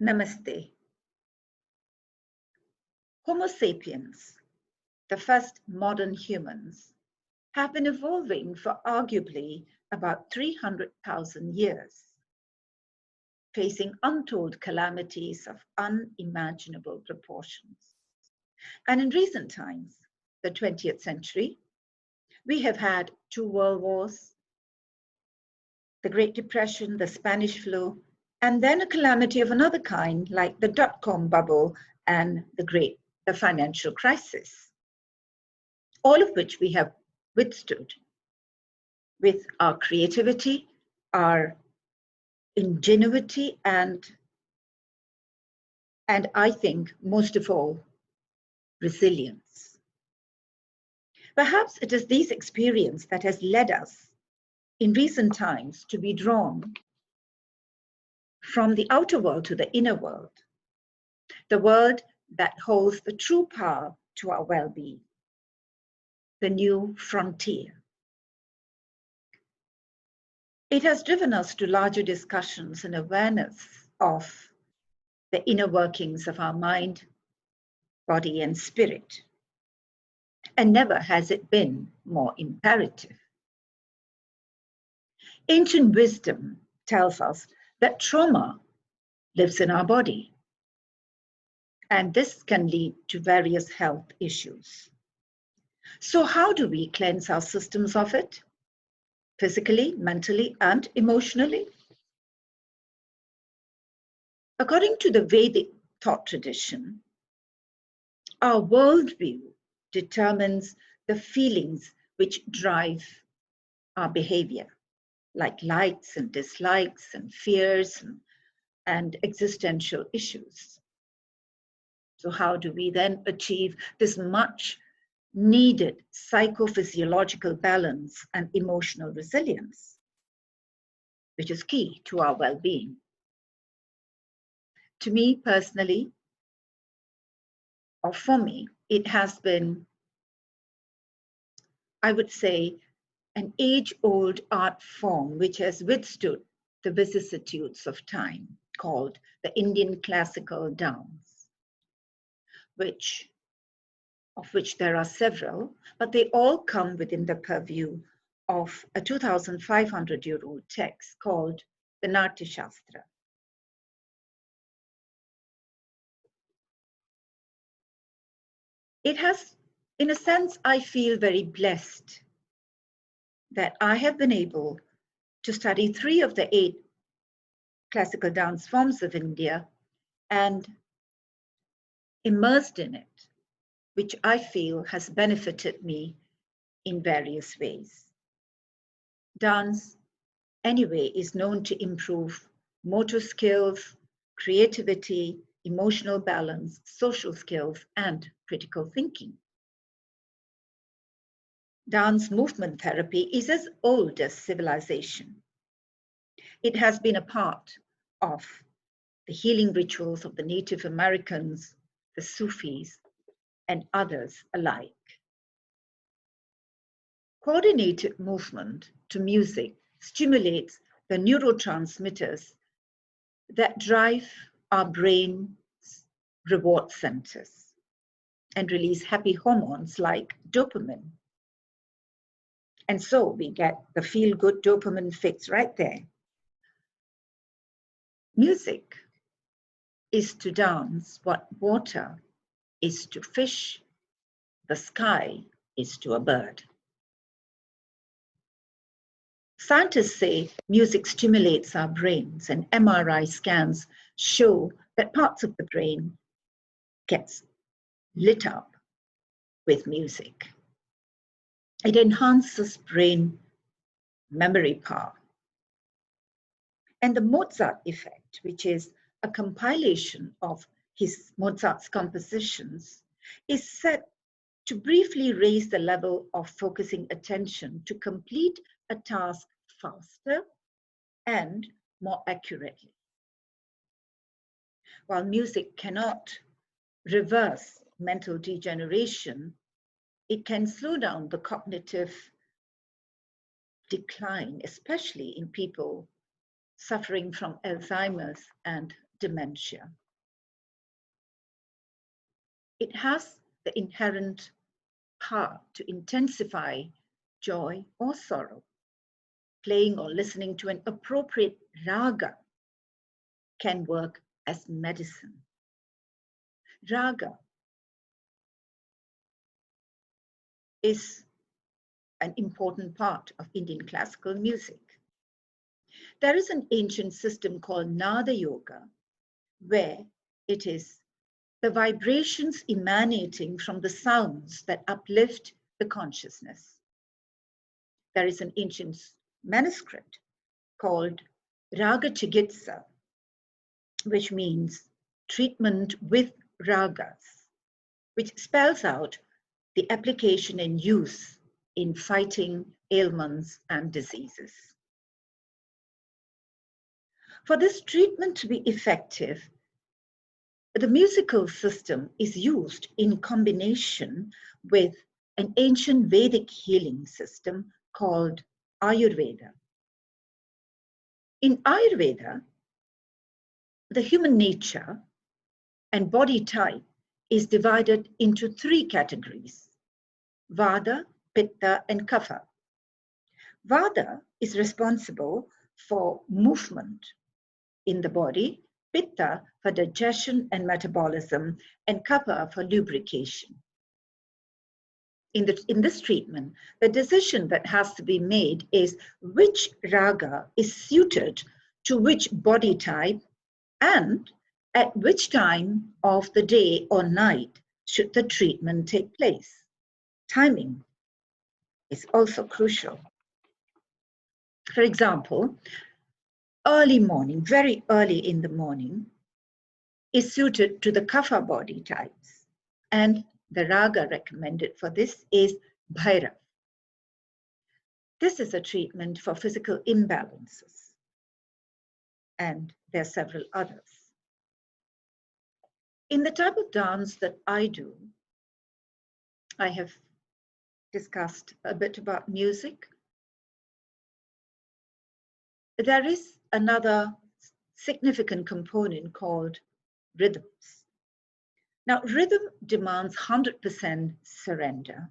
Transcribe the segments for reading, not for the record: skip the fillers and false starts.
Namaste. Homo sapiens, the first modern humans, have been evolving for arguably about 300,000 years, facing untold calamities of unimaginable proportions. And in recent times, the 20th century, we have had 2 world wars, the Great Depression, the Spanish flu, and then a calamity of another kind like the dot-com bubble and the financial crisis, all of which we have withstood with our creativity, our ingenuity, and I think most of all, resilience. Perhaps it is this experience that has led us in recent times to be drawn from the outer world to the inner world, the world that holds the true power to our well-being, the new frontier. It has driven us to larger discussions and awareness of the inner workings of our mind, body, and spirit. And never has it been more imperative. Ancient wisdom tells us that trauma lives in our body, and this can lead to various health issues. So how do we cleanse our systems of it? Physically, mentally, and emotionally? According to the Vedic thought tradition, our worldview determines the feelings which drive our behavior, like likes and dislikes and fears and existential issues. So how do we then achieve this much needed psychophysiological balance and emotional resilience, which is key to our well-being? To me personally, or for me, it has been, I would say, an age-old art form which has withstood the vicissitudes of time, called the Indian classical dance, of which there are several, but they all come within the purview of a 2,500-year-old text called the Natya Shastra. It has, in a sense, I feel very blessed that I have been able to study 3 of the 8 classical dance forms of India and immersed in it, which I feel has benefited me in various ways. Dance, anyway, is known to improve motor skills, creativity, emotional balance, social skills, and critical thinking. Dance movement therapy is as old as civilization. It has been a part of the healing rituals of the Native Americans, the Sufis, and others alike. Coordinated movement to music stimulates the neurotransmitters that drive our brain's reward centers and release happy hormones like dopamine. And so we get the feel-good dopamine fix right there. Music is to dance what water is to fish, the sky is to a bird. Scientists say music stimulates our brains, and MRI scans show that parts of the brain gets lit up with music. It enhances brain memory power. And the Mozart effect, which is a compilation of Mozart's compositions, is said to briefly raise the level of focusing attention to complete a task faster and more accurately. While music cannot reverse mental degeneration, it can slow down the cognitive decline, especially in people suffering from Alzheimer's and dementia. It has the inherent power to intensify joy or sorrow. Playing or listening to an appropriate raga can work as medicine. Raga is an important part of Indian classical music. There is an ancient system called Nada Yoga, where it is the vibrations emanating from the sounds that uplift the consciousness. There is an ancient manuscript called Raga Chikitsa, which means treatment with ragas, which spells out the application and use in fighting ailments and diseases. For this treatment to be effective, the musical system is used in combination with an ancient Vedic healing system called Ayurveda. In Ayurveda, the human nature and body type is divided into 3 categories: Vata, Pitta, and Kapha. Vata is responsible for movement in the body, Pitta for digestion and metabolism, and Kapha for lubrication. In this treatment, the decision that has to be made is which raga is suited to which body type and at which time of the day or night should the treatment take place. Timing is also crucial. For example, early morning, very early in the morning, is suited to the Kapha body types, and the raga recommended for this is Bhairav. This is a treatment for physical imbalances, and there are several others. In the type of dance that I do, I have discussed a bit about music. There is another significant component called rhythms. Now, rhythm demands 100% surrender.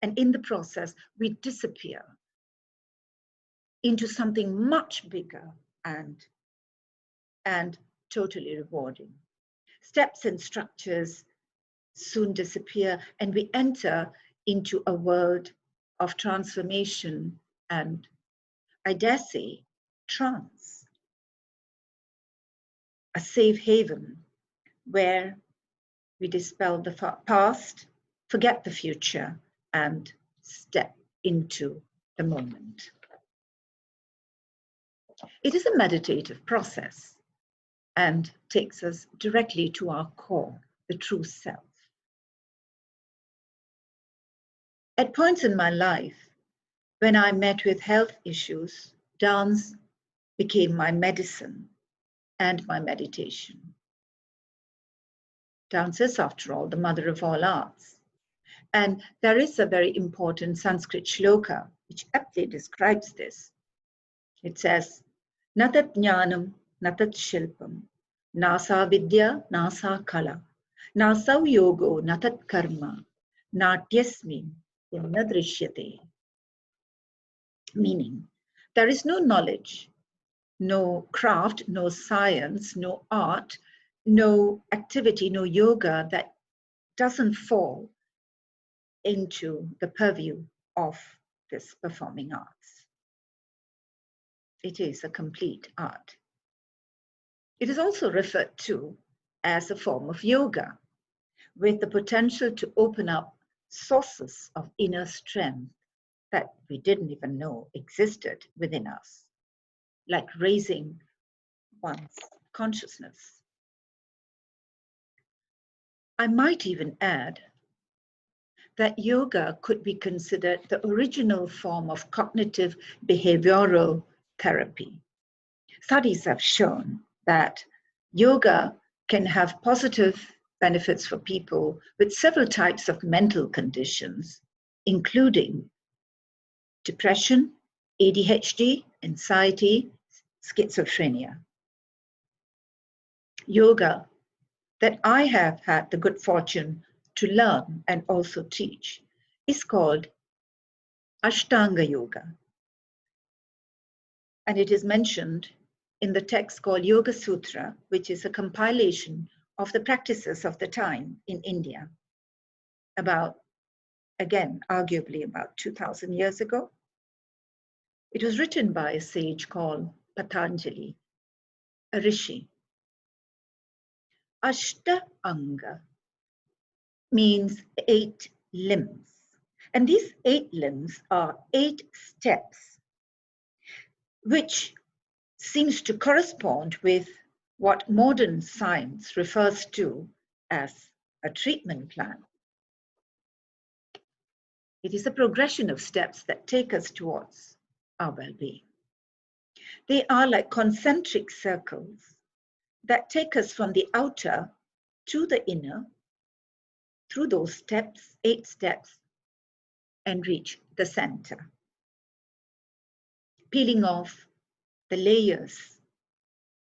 And in the process, we disappear into something much bigger and totally rewarding. Steps and structures soon disappear, and we enter into a world of transformation and, I dare say, trance. A safe haven where we dispel the past, forget the future, and step into the moment. It is a meditative process and takes us directly to our core, the true self. At points in my life, when I met with health issues, dance became my medicine and my meditation. Dance is, after all, the mother of all arts. And there is a very important Sanskrit shloka which aptly describes this. It says, Natat jnanam, natat shilpam, nasa vidya, nasa kala, nasau yogo, natat karma, natyasmin, nadrishyate. Meaning, there is no knowledge, no craft, no science, no art, no activity, no yoga that doesn't fall into the purview of this performing arts. It is a complete art. It is also referred to as a form of yoga, with the potential to open up sources of inner strength that we didn't even know existed within us, like raising one's consciousness. I might even add that yoga could be considered the original form of cognitive behavioral therapy. Studies have shown that yoga can have positive benefits for people with several types of mental conditions, including depression, ADHD, anxiety, schizophrenia. yoga that I have had the good fortune to learn and also teach is called Ashtanga Yoga. And it is mentioned in the text called Yoga Sutra, which is a compilation of the practices of the time in India, about, again, arguably about 2,000 years ago. It was written by a sage called Patanjali, a rishi. Ashtanga means 8 limbs. And these 8 limbs are 8 steps, which seems to correspond with what modern science refers to as a treatment plan. It is a progression of steps that take us towards our well-being. They are like concentric circles that take us from the outer to the inner through those steps, 8 steps, and reach the center. Peeling off the layers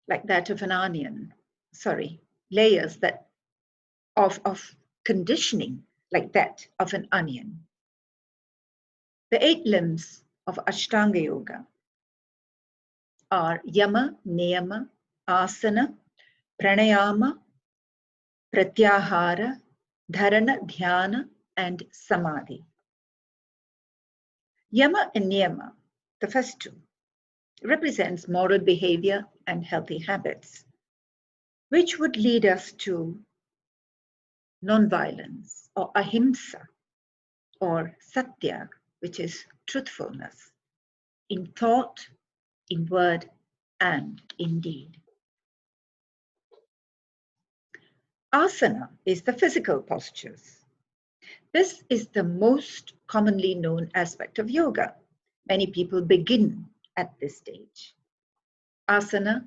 like that of an onion, layers that of conditioning like that of an onion. The 8 limbs of Ashtanga Yoga are Yama, Niyama, Asana, Pranayama, Pratyahara, Dharana, Dhyana, and Samadhi. Yama and Niyama, the first 2, represents moral behavior and healthy habits, which would lead us to non-violence or ahimsa or satya, which is truthfulness, in thought, in word, and in deed. Asana is the physical postures. This is the most commonly known aspect of yoga. Many people begin at this stage. Asana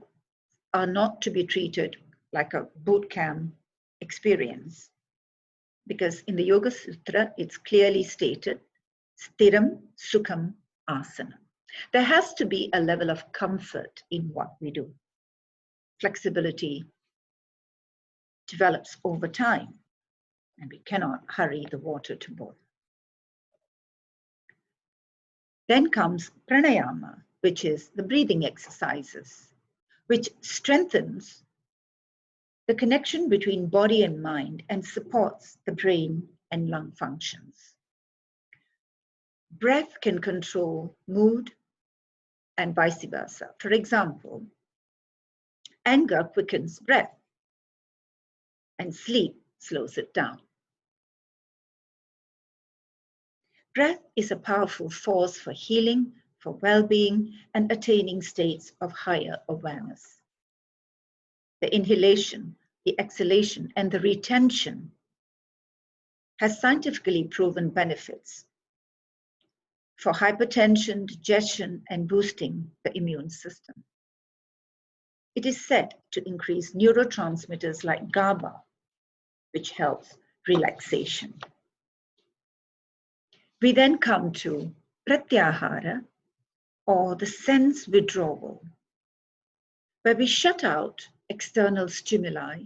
are not to be treated like a boot camp experience, because in the Yoga Sutra, it's clearly stated, Stiram Sukham Asana. There has to be a level of comfort in what we do. Flexibility develops over time, and we cannot hurry the water to boil. Then comes pranayama, which is the breathing exercises, which strengthens the connection between body and mind and supports the brain and lung functions. Breath can control mood and vice versa. For example, anger quickens breath and sleep slows it down. Breath is a powerful force for healing, for well-being, and attaining states of higher awareness. The inhalation, the exhalation, and the retention has scientifically proven benefits for hypertension, digestion, and boosting the immune system. It is said to increase neurotransmitters like GABA, which helps relaxation. We then come to pratyahara, or the sense withdrawal, where we shut out external stimuli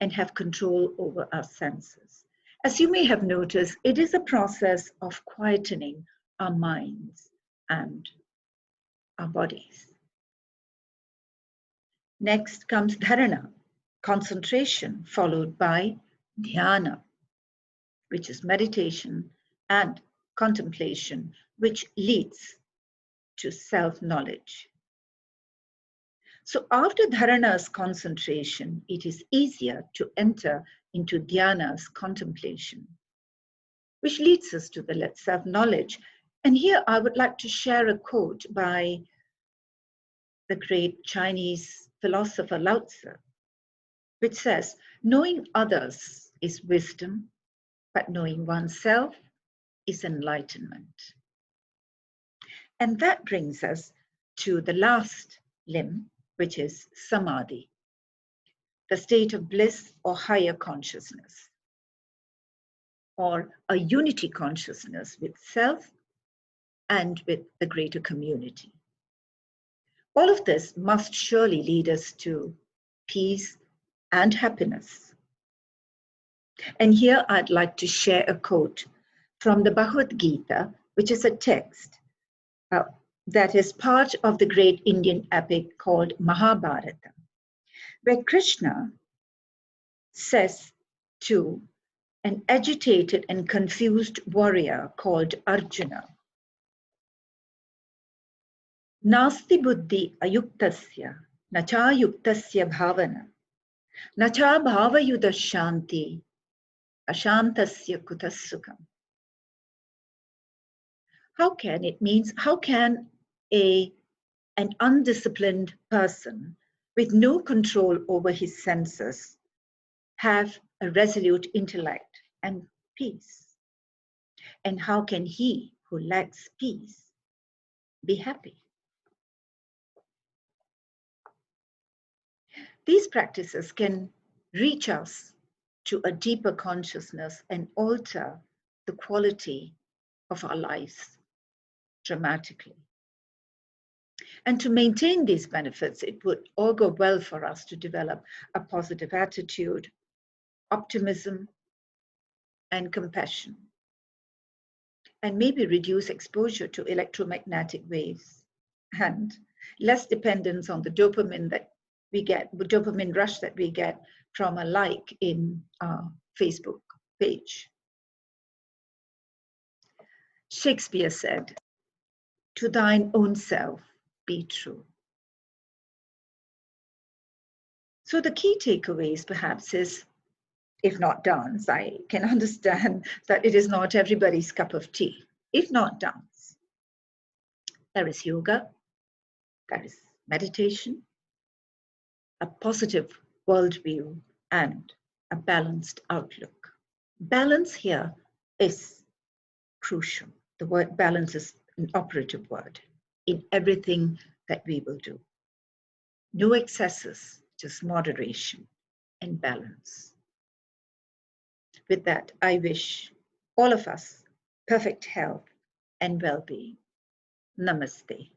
and have control over our senses. As you may have noticed, it is a process of quietening our minds and our bodies. Next comes dharana, concentration, followed by dhyana, which is meditation, and contemplation, which leads to self-knowledge. So after dharana's concentration, it is easier to enter into dhyana's contemplation, which leads us to the self-knowledge. And here I would like to share a quote by the great Chinese philosopher Lao Tzu, which says, knowing others is wisdom, but knowing oneself is enlightenment. And that brings us to the last limb, which is samadhi, the state of bliss or higher consciousness, or a unity consciousness with self and with the greater community. All of this must surely lead us to peace, and happiness. And here I'd like to share a quote from the Bhagavad Gita, which is a text that is part of the great Indian epic called Mahabharata, where Krishna says to an agitated and confused warrior called Arjuna, Nasti buddhi ayuktasya, nacha yuktasya bhavana, nacha bhavayuda shanti, ashantasya kutasukam. How can an undisciplined person with no control over his senses have a resolute intellect and peace? And how can he who lacks peace be happy? These practices can reach us to a deeper consciousness and alter the quality of our lives dramatically. And to maintain these benefits, it would augur well for us to develop a positive attitude, optimism, and compassion, and maybe reduce exposure to electromagnetic waves and less dependence on the dopamine rush that we get from a like in our Facebook page. Shakespeare said, "To thine own self be true." So the key takeaways perhaps is, if not dance, I can understand that it is not everybody's cup of tea. If not dance, there is yoga, there is meditation, a positive worldview, and a balanced outlook. Balance here is crucial. The word balance is an operative word in everything that we will do. No excesses, just moderation and balance. With that, I wish all of us perfect health and well-being. Namaste.